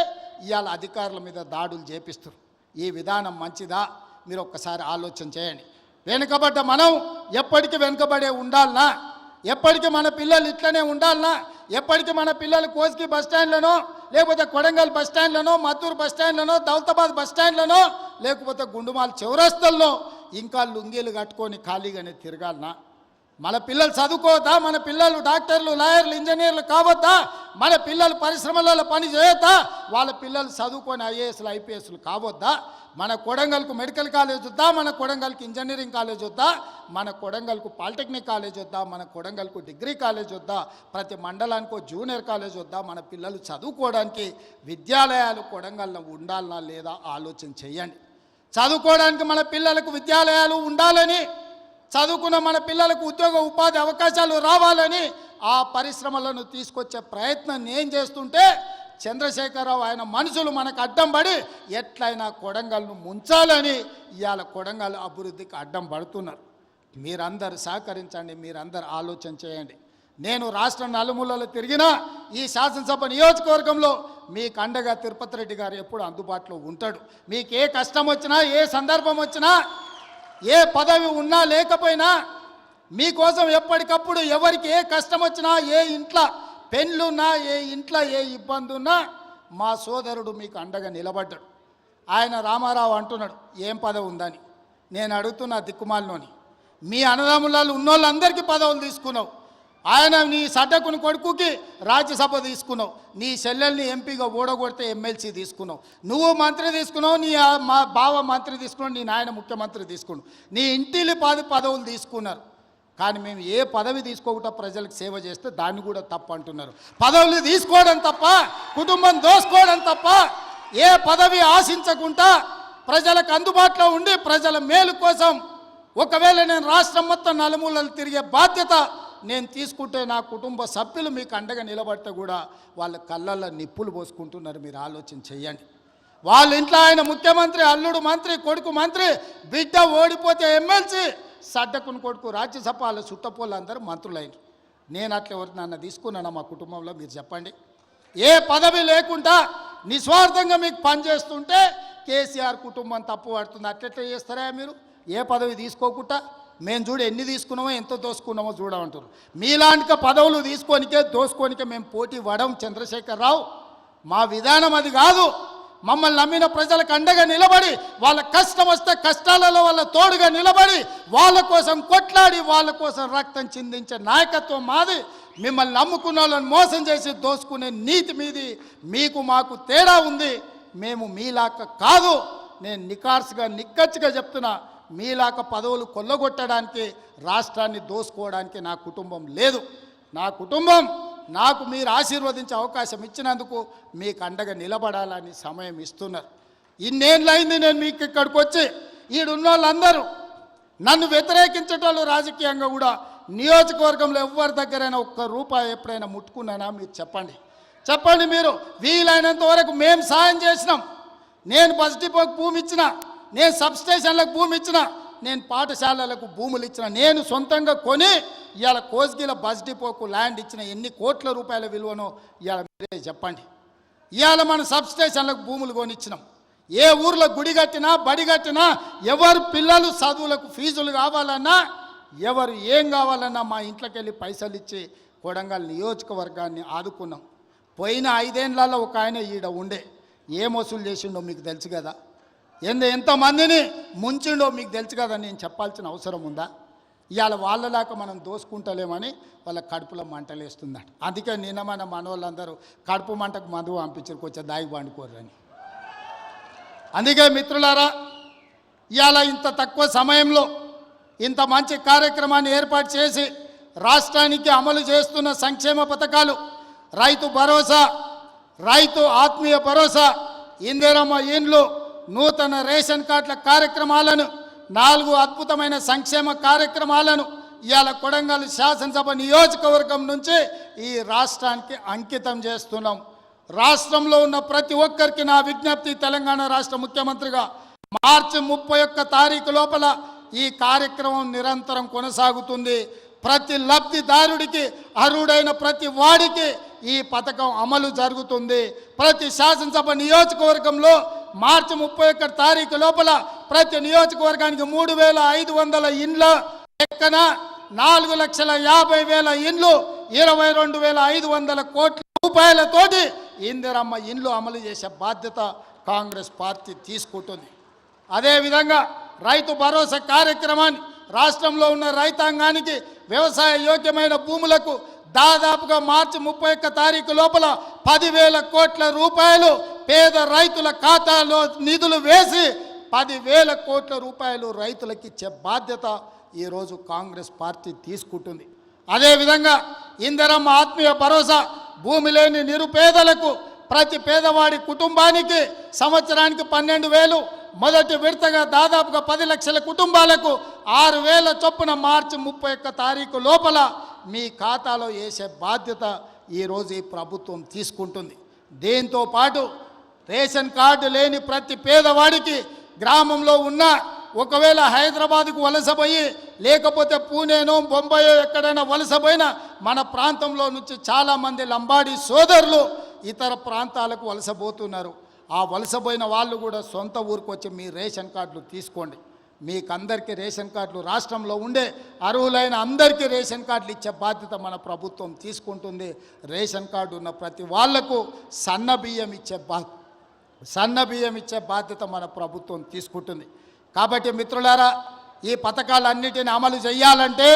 ఇవాళ అధికారుల మీద దాడులు చేపిస్తారు. ఈ విధానం మంచిదా? మీరు ఒక్కసారి ఆలోచన చేయండి. వెనుకబడ్డ మనం ఎప్పటికీ వెనుకబడే ఉండాలనా? ఎప్పటికీ మన పిల్లలు ఇట్లనే ఉండాలనా? ఎప్పటికీ మన పిల్లలు కోస్గి బస్టాండ్లనో, లేకపోతే కొడంగల్ బస్టాండ్లనో, మద్దూరు బస్టాండ్లనో, దౌలతాబాద్ బస్టాండ్లనో, లేకపోతే గుండుమాల చౌరస్తల్లో ఇంకా లుంగీలు కట్టుకొని ఖాళీగానే తిరగాలనా? మన పిల్లలు చదువుకోవద్దా? మన పిల్లలు డాక్టర్లు, లాయర్లు, ఇంజనీర్లు కావద్దా? మన పిల్లలు పరిశ్రమలలో పని చేయొద్దా? వాళ్ళ పిల్లలు చదువుకొని ఐఏఎస్లు, ఐపీఎస్లు కావద్దా? మన కొడంగల్కు మెడికల్ కాలేజ్ వద్దా? మన కొడంగల్కి ఇంజనీరింగ్ కాలేజ్ వద్దా? మన కొడంగల్కు పాలిటెక్నిక్ కాలేజ్ వద్దా? మన కొడంగల్కు డిగ్రీ కాలేజ్ వద్దా? ప్రతి మండలానికి జూనియర్ కాలేజ్ వద్దా? మన పిల్లలు చదువుకోవడానికి విద్యాలయాలు కొడంగల్లో ఉండాలనా లేదా ఆలోచన చేయండి. చదువుకోవడానికి మన పిల్లలకు విద్యాలయాలు ఉండాలని, చదువుకున్న మన పిల్లలకు ఉద్యోగ ఉపాధి అవకాశాలు రావాలని ఆ పరిశ్రమలను తీసుకొచ్చే ప్రయత్నం నేను చేస్తుంటే చంద్రశేఖరరావు ఆయన మనుషులు మనకు అడ్డం పడి ఎట్లయినా కొడంగల్ను ముంచాలని ఇవాళ కొడంగల్ అభివృద్ధికి అడ్డం పడుతున్నారు. మీరందరూ సహకరించండి, మీరందరూ ఆలోచన చేయండి. నేను రాష్ట్ర నలుమూలలో తిరిగినా ఈ శాసనసభ నియోజకవర్గంలో మీకు అండగా తిరుపతి రెడ్డి గారు ఎప్పుడు అందుబాటులో ఉంటాడు. మీకు ఏ కష్టం వచ్చినా, ఏ సందర్భం వచ్చినా, ఏ పదవి ఉన్నా లేకపోయినా మీకోసం ఎప్పటికప్పుడు ఎవరికి ఏ కష్టం వచ్చినా, ఏ ఇంట్లో పెళ్ళున్నా, ఏ ఇంట్లో ఏ ఇబ్బంది ఉన్నా మా సోదరుడు మీకు అండగా నిలబడ్డాడు. ఆయన రామారావు అంటున్నాడు ఏం పదవి ఉందని. నేను అడుగుతున్నా దిక్కుమాలినోని, మీ అన్నదమ్ములలో ఉన్నోళ్ళందరికీ పదవులు తీసుకున్నావు. ఆయన నీ సడ్డకుని కొడుకుకి రాజ్యసభ తీసుకున్నావు, నీ చెల్లెల్ని ఎంపీగా ఓడగొడితే ఎమ్మెల్సీ తీసుకున్నావు, నువ్వు మంత్రి తీసుకున్నావు, నీ మా బావ మంత్రి తీసుకున్నావు, నీ నాయన ముఖ్యమంత్రి తీసుకున్నావు, నీ ఇంటిలి పదవులు తీసుకున్నారు. కానీ మేము ఏ పదవి తీసుకోకుండా ప్రజలకు సేవ చేస్తే దాన్ని కూడా తప్పు అంటున్నారు. పదవులు తీసుకోవడం తప్ప, కుటుంబం దోసుకోవడం తప్ప, ఏ పదవి ఆశించకుండా ప్రజలకు అందుబాటులో ఉండి ప్రజల మేలు కోసం ఒకవేళ నేను రాష్ట్రం మొత్తం నలుమూలలు తిరిగే బాధ్యత నేను తీసుకుంటే నా కుటుంబ సభ్యులు మీకు అండగా నిలబడితే కూడా వాళ్ళ కళ్ళల్లో నిప్పులు పోసుకుంటున్నారు. మీరు ఆలోచన చెయ్యండి. వాళ్ళ ఇంట్లో ఆయన ముఖ్యమంత్రి, అల్లుడు మంత్రి, కొడుకు మంత్రి, బిడ్డ ఓడిపోతే ఎమ్మెల్సీ, సడ్డకుని కొడుకు రాజ్యసభ, వాళ్ళ చుట్టపోళ్ళు అందరూ మంత్రులైన. నేను అట్లా ఎవరు నన్ను తీసుకున్నాను మా కుటుంబంలో? మీరు చెప్పండి. ఏ పదవి లేకుండా నిస్వార్థంగా మీకు పనిచేస్తుంటే కేసీఆర్ కుటుంబం తప్పు పడుతుంది. అట్లెట్లా చేస్తారా మీరు? ఏ పదవి తీసుకోకుండా మేము చూడు ఎన్ని తీసుకున్నామో ఎంత దోసుకున్నామో చూడమంటారు. మీలాంటి పదవులు తీసుకోనికే దోసుకోనికే మేము పోటీ పడం చంద్రశేఖరరావు. మా విధానం అది కాదు. మమ్మల్ని నమ్మిన ప్రజలకు అండగా నిలబడి, వాళ్ళ కష్టం వస్తే కష్టాలలో వాళ్ళ తోడుగా నిలబడి, వాళ్ళ కోసం కొట్లాడి, వాళ్ళ కోసం రక్తం చిందించే నాయకత్వం మాది. మిమ్మల్ని నమ్ముకున్న వాళ్ళని మోసం చేసి దోసుకునే నీతి మీది. మీకు మాకు తేడా ఉంది. మేము మీలాక కాదు. నేను నికార్సుగా నిక్కచ్చిగా చెప్తున్నా, మీలాక పదవులు కొల్లగొట్టడానికి, రాష్ట్రాన్ని దోసుకోవడానికి నా కుటుంబం లేదు. నా కుటుంబం నాకు మీరు ఆశీర్వదించే అవకాశం ఇచ్చినందుకు మీకు అండగా నిలబడాలని సమయం ఇస్తున్నారు. ఇన్నేళ్ళైంది నేను మీకు ఇక్కడికి వచ్చి. ఈడున్న వాళ్ళందరూ నన్ను వ్యతిరేకించేటోళ్ళు రాజకీయంగా కూడా నియోజకవర్గంలో ఎవరి దగ్గరైనా ఒక్క రూపాయి ఎప్పుడైనా ముట్టుకున్నానా? మీరు చెప్పండి. చెప్పండి. మీరు వీలైనంత వరకు మేము సాయం చేసినాం. నేను బస్ డిపోకి భూమి ఇచ్చిన, నేను సబ్స్టేషన్లకు భూమి ఇచ్చిన, నేను పాఠశాలలకు భూములు ఇచ్చిన, నేను సొంతంగా కొని ఇవాళ కోస్గిల బస్ డిపోకు ల్యాండ్ ఇచ్చిన. ఎన్ని కోట్ల రూపాయల విలువనో ఇవాళ మీరే చెప్పండి. ఇవాళ మన సబ్స్టేషన్లకు భూములు కొనిచ్చినాం. ఏ ఊర్లో గుడి కట్టినా, బడి కట్టినా, ఎవరు పిల్లలు చదువులకు ఫీజులు కావాలన్నా, ఎవరు ఏం కావాలన్నా మా ఇంట్లోకి వెళ్ళి పైసలు ఇచ్చి కొడంగల్ నియోజకవర్గాన్ని ఆదుకున్నాం. పోయిన 5 ఏళ్లలో ఒక ఆయన ఈడ ఉండే ఏం వసూలు చేసిండో మీకు తెలుసు కదా. ఎంతమందిని ముంచిండో మీకు తెలుసు కదా. నేను చెప్పాల్సిన అవసరం ఉందా? ఇవాళ వాళ్ళలాగా మనం దోసుకుంటలేమని వాళ్ళ కడుపులో మంటలేస్తుందట. అందుకే నిన్న మన మనోళ్ళందరూ కడుపు మంటకు మందు పంపించారు, కొంచెం దాగి పండుకోరని. అందుకే మిత్రులారా, ఇవాళ ఇంత తక్కువ సమయంలో ఇంత మంచి కార్యక్రమాన్ని ఏర్పాటు చేసి రాష్ట్రానికి అమలు చేస్తున్న సంక్షేమ పథకాలు, రైతు భరోసా, రైతు ఆత్మీయ భరోసా, ఇందిరమ్మ ఇండ్లు, నూతన రేషన్ కార్డుల కార్యక్రమాలను, 4 అద్భుతమైన సంక్షేమ కార్యక్రమాలను ఇవాళ కొడంగల్ శాసనసభ నియోజకవర్గం నుంచి ఈ రాష్ట్రానికి అంకితం చేస్తున్నాం. రాష్ట్రంలో ఉన్న ప్రతి ఒక్కరికి నా విజ్ఞప్తి, తెలంగాణ రాష్ట్ర ముఖ్యమంత్రిగా మార్చి 31 తారీఖు లోపల ఈ కార్యక్రమం నిరంతరం కొనసాగుతుంది. ప్రతి లబ్ధిదారుడికి, అర్హుడైన ప్రతి వాడికి ఈ పథకం అమలు జరుగుతుంది. ప్రతి శాసనసభ నియోజకవర్గంలో మార్చి 31 తారీఖు లోపల ప్రతి నియోజకవర్గానికి 3,500 ఇండ్ల లెక్కన 4,50,000 ఇండ్లు, 22,500 కోట్ల రూపాయలతోటి ఇందిరమ్మ ఇండ్లు అమలు చేసే బాధ్యత కాంగ్రెస్ పార్టీ తీసుకుంటుంది. అదేవిధంగా రైతు భరోసా కార్యక్రమాన్ని రాష్ట్రంలో ఉన్న రైతాంగానికి వ్యవసాయ యోగ్యమైన భూములకు దాదాపుగా మార్చి 31 తారీఖు లోపల 10,000 కోట్ల రూపాయలు పేద రైతుల ఖాతాలో నిధులు వేసి 10,000 కోట్ల రూపాయలు రైతులకు ఇచ్చే బాధ్యత ఈరోజు కాంగ్రెస్ పార్టీ తీసుకుంటుంది. అదేవిధంగా ఇందిరమ్మ ఆత్మీయ భరోసా, భూమి లేని నిరుపేదలకు ప్రతి పేదవాడి కుటుంబానికి సంవత్సరానికి 12,000, మొదటి విడతగా దాదాపుగా 10 లక్షల కుటుంబాలకు 6,000 చొప్పున మార్చి 31 తారీఖు లోపల మీ ఖాతాలో వేసే బాధ్యత ఈరోజు ఈ ప్రభుత్వం తీసుకుంటుంది. దీంతో పాటు రేషన్ కార్డు లేని ప్రతి పేదవాడికి గ్రామంలో ఉన్న, ఒకవేళ హైదరాబాద్కు వలసపోయి లేకపోతే పూణేనో బొంబాయో ఎక్కడైనా వలసపోయినా మన ప్రాంతంలో నుంచి చాలామంది లంబాడీ సోదరులు ఇతర ప్రాంతాలకు వలసపోతున్నారు. ఆ వలసపోయిన వాళ్ళు కూడా సొంత ఊరికి వచ్చి మీ రేషన్ కార్డులు తీసుకోండి. మీకు అందరికీ రేషన్ కార్డులు, రాష్ట్రంలో ఉండే అర్హులైన అందరికీ రేషన్ కార్డులు ఇచ్చే బాధ్యత మన ప్రభుత్వం తీసుకుంటుంది. రేషన్ కార్డు ఉన్న ప్రతి వాళ్లకు సన్న బియ్యం ఇచ్చే బాధ్యత మన ప్రభుత్వం తీసుకుంటుంది. కాబట్టి మిత్రులారా, ఈ పథకాలన్నిటిని అమలు చేయాలంటే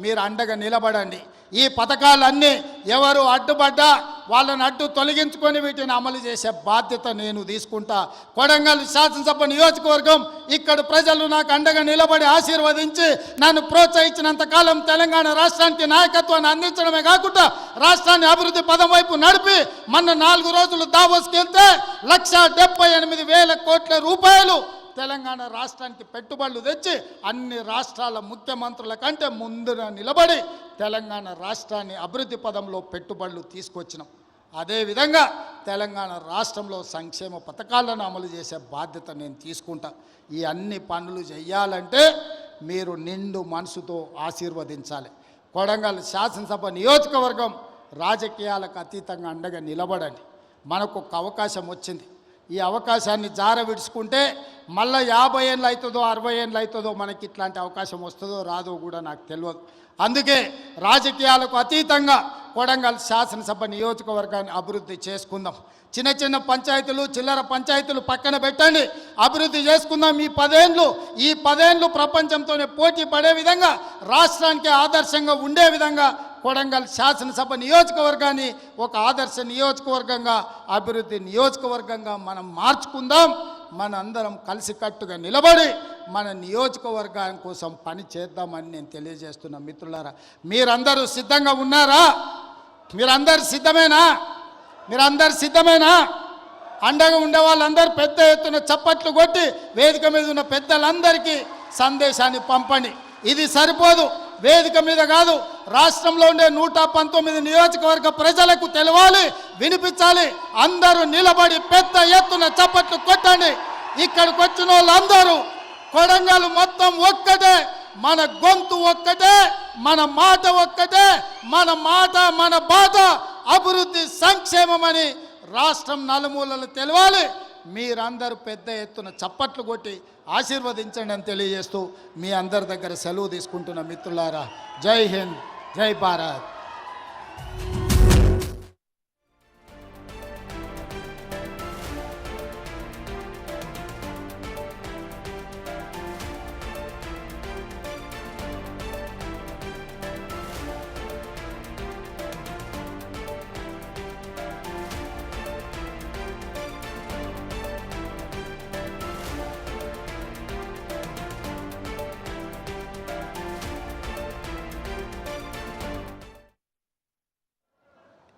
మీరు అండగా నిలబడండి. ఈ పథకాలన్నీ ఎవరు అడ్డుపడ్డా వాళ్ళని అడ్డు తొలగించుకొని వీటిని అమలు చేసే బాధ్యత నేను తీసుకుంటా. కొడంగల్ శాసనసభ నియోజకవర్గం ఇక్కడ ప్రజలు నాకు అండగా నిలబడి ఆశీర్వదించి నన్ను ప్రోత్సహించినంతకాలం తెలంగాణ రాష్ట్రానికి నాయకత్వాన్ని అందించడమే కాకుండా రాష్ట్రాన్ని అభివృద్ధి పదం వైపు నడిపి మొన్న 4 రోజులు దావోస్కి వెళ్తే 1,78,000 కోట్ల రూపాయలు తెలంగాణ రాష్ట్రానికి పెట్టుబడులు తెచ్చి అన్ని రాష్ట్రాల ముఖ్యమంత్రుల కంటే ముందున నిలబడి తెలంగాణ రాష్ట్రాన్ని అభివృద్ధి పదంలో పెట్టుబడులు తీసుకొచ్చినాం. అదేవిధంగా తెలంగాణ రాష్ట్రంలో సంక్షేమ పథకాలను అమలు చేసే బాధ్యత నేను తీసుకుంటా. ఈ అన్ని పనులు చేయాలంటే మీరు నిండు మనసుతో ఆశీర్వదించాలి. కొడంగల్ శాసనసభ నియోజకవర్గం రాజకీయాలకు అతీతంగా అండగా నిలబడండి. మనకు ఒక అవకాశం వచ్చింది. ఈ అవకాశాన్ని జార విడుచుకుంటే మళ్ళీ 50 ఏళ్ళు అవుతుందో 60 ఏళ్ళు అవుతుందో మనకి ఇట్లాంటి అవకాశం వస్తుందో రాదో కూడా నాకు తెలియదు. అందుకే రాజకీయాలకు అతీతంగా కొడంగల్ శాసనసభ నియోజకవర్గాన్ని అభివృద్ధి చేసుకుందాం. చిన్న చిన్న పంచాయతీలు చిల్లర పంచాయతీలు పక్కన పెట్టండి, అభివృద్ధి చేసుకుందాం. ఈ 10 ఏళ్ళు ప్రపంచంతోనే పోటీ పడే విధంగా రాష్ట్రానికి ఆదర్శంగా ఉండే విధంగా కొడంగల్ శాసనసభ నియోజకవర్గాన్ని ఒక ఆదర్శ నియోజకవర్గంగా అభివృద్ధి నియోజకవర్గంగా మనం మార్చుకుందాం. మనందరం కలిసికట్టుగా నిలబడి మన నియోజకవర్గం కోసం పని చేద్దామని నేను తెలియజేస్తున్నా. మిత్రులారా, మీరందరూ సిద్ధంగా ఉన్నారా? మీరందరూ సిద్ధమేనా? అండగా ఉండే వాళ్ళందరూ పెద్ద ఎత్తున చప్పట్లు కొట్టి వేదిక మీద ఉన్న పెద్దలందరికీ సందేశాన్ని పంపండి. ఇది సరిపోదు, వేదిక మీద కాదు, రాష్ట్రంలో ఉండే 119 నియోజకవర్గ ప్రజలకు తెలవాలి, వినిపించాలి. అందరూ నిలబడి పెద్ద ఎత్తున చప్పట్లు కొట్టండి. ఇక్కడికి వచ్చిన వాళ్ళందరూ కొడంగల్ మొత్తం ఒక్కటే, మన గొంతు ఒక్కటే, మన మాట ఒక్కటే, మన బాధ అభివృద్ధి సంక్షేమమని రాష్ట్రం నలుమూలలు తెలవాలి. మీరందరూ పెద్ద ఎత్తున చప్పట్లు కొట్టి ఆశీర్వదించండి అని తెలియజేస్తూ మీ అందరి దగ్గర సెలవు తీసుకుంటున్న మిత్రులారా, జై హింద్, జై భారత్.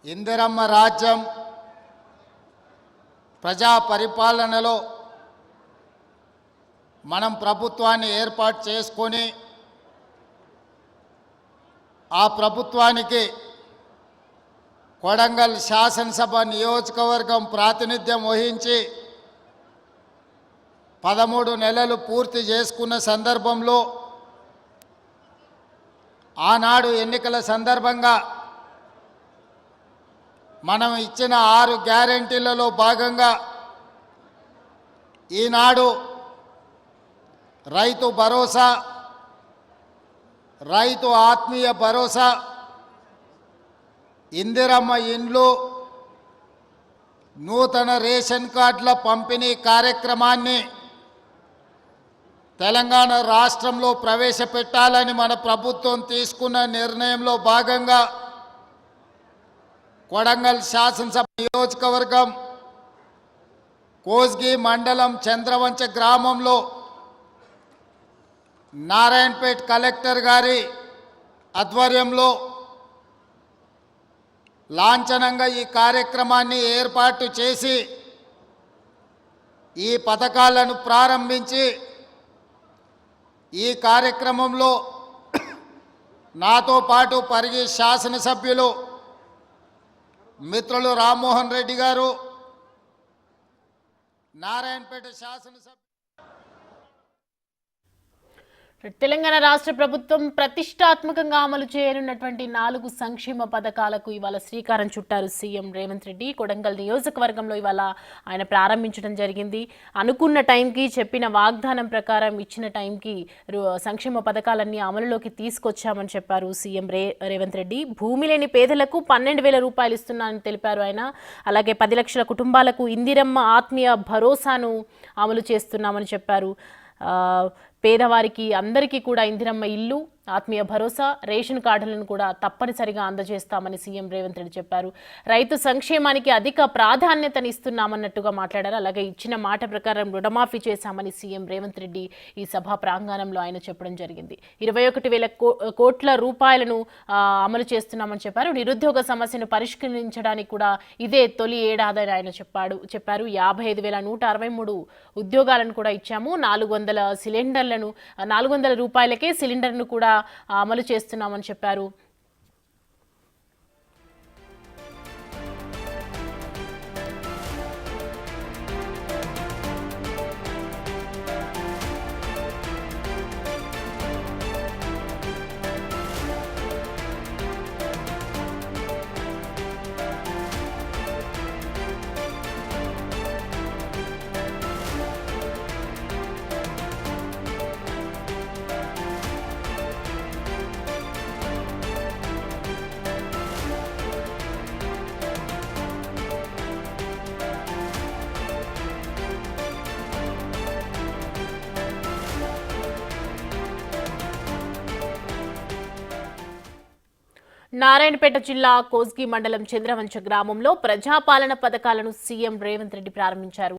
ఇందిరమ్మ రాజ్యం ప్రజా పరిపాలనలో మనం ప్రభుత్వాన్ని ఏర్పాటు చేసుకొని ఆ ప్రభుత్వానికి కొడంగల్ శాసనసభ నియోజకవర్గం ప్రాతినిధ్యం వహించి 13 నెలలు పూర్తి చేసుకున్న సందర్భంలో ఆనాడు ఎన్నికల సందర్భంగా మనం ఇచ్చిన 6 గ్యారెంటీలలో భాగంగా ఈనాడు రైతు భరోసా, రైతు ఆత్మీయ భరోసా, ఇందిరమ్మ ఇండ్లు, నూతన రేషన్ కార్డుల పంపిణీ కార్యక్రమాన్ని తెలంగాణ రాష్ట్రంలో ప్రవేశపెట్టాలని మన ప్రభుత్వం తీసుకున్న నిర్ణయంలో భాగంగా కొడంగల్ శాసనసభ నియోజకవర్గం కోస్గి మండలం చంద్రవంచ గ్రామంలో నారాయణపేట్ కలెక్టర్ గారి ఆధ్వర్యంలో లాంఛనంగా ఈ కార్యక్రమాన్ని ఏర్పాటు చేసి ఈ పథకాలను ప్రారంభించి ఈ కార్యక్రమంలో నాతో పాటు పరిగి శాసనసభ్యులు మిత్రులు రామ్మోహన్ రెడ్డి గారు, నారాయణపేట శాసనసభ్యులు. తెలంగాణ రాష్ట్ర ప్రభుత్వం ప్రతిష్టాత్మకంగా అమలు చేయనున్నటువంటి 4 సంక్షేమ పథకాలకు ఇవాళ శ్రీకారం చుట్టారు సీఎం రేవంత్ రెడ్డి. కొడంగల్ నియోజకవర్గంలో ఇవాళ ఆయన ప్రారంభించడం జరిగింది. అనుకున్న టైంకి, చెప్పిన వాగ్దానం ప్రకారం ఇచ్చిన టైంకి సంక్షేమ పథకాలన్నీ అమలులోకి తీసుకొచ్చామని చెప్పారు సీఎం రేవంత్ రెడ్డి. భూమి లేని పేదలకు 12,000 రూపాయలు ఇస్తున్నానని తెలిపారు ఆయన. అలాగే 10 లక్షల కుటుంబాలకు ఇందిరమ్మ ఆత్మీయ భరోసాను అమలు చేస్తున్నామని చెప్పారు. పేదవారికి అందరికీ కూడా ఇందిరమ్మ ఇల్లు, ఆత్మీయ భరోసా, రేషన్ కార్డులను కూడా తప్పనిసరిగా అందజేస్తామని సీఎం రేవంత్ రెడ్డి చెప్పారు. రైతు సంక్షేమానికి అధిక ప్రాధాన్యతనిస్తున్నామన్నట్టుగా మాట్లాడారు. అలాగే ఇచ్చిన మాట ప్రకారం రుణమాఫీ చేశామని సీఎం రేవంత్ రెడ్డి ఈ సభా ప్రాంగణంలో ఆయన చెప్పడం జరిగింది. 21,000 కోట్ల రూపాయలను అమలు చేస్తున్నామని చెప్పారు. నిరుద్యోగ సమస్యను పరిష్కరించడానికి కూడా ఇదే తొలి ఏడాదని ఆయన చెప్పారు. 55,163 ఉద్యోగాలను కూడా ఇచ్చాము. 400 సిలిండర్లను 400 రూపాయలకే సిలిండర్ను కూడా అమలు చేస్తున్నామని చెప్పారు. నారాయణపేట జిల్లా కోస్గి మండలం చంద్రవంచ గ్రామంలో ప్రజాపాలన పథకాలను సీఎం రేవంత్ రెడ్డి ప్రారంభించారు.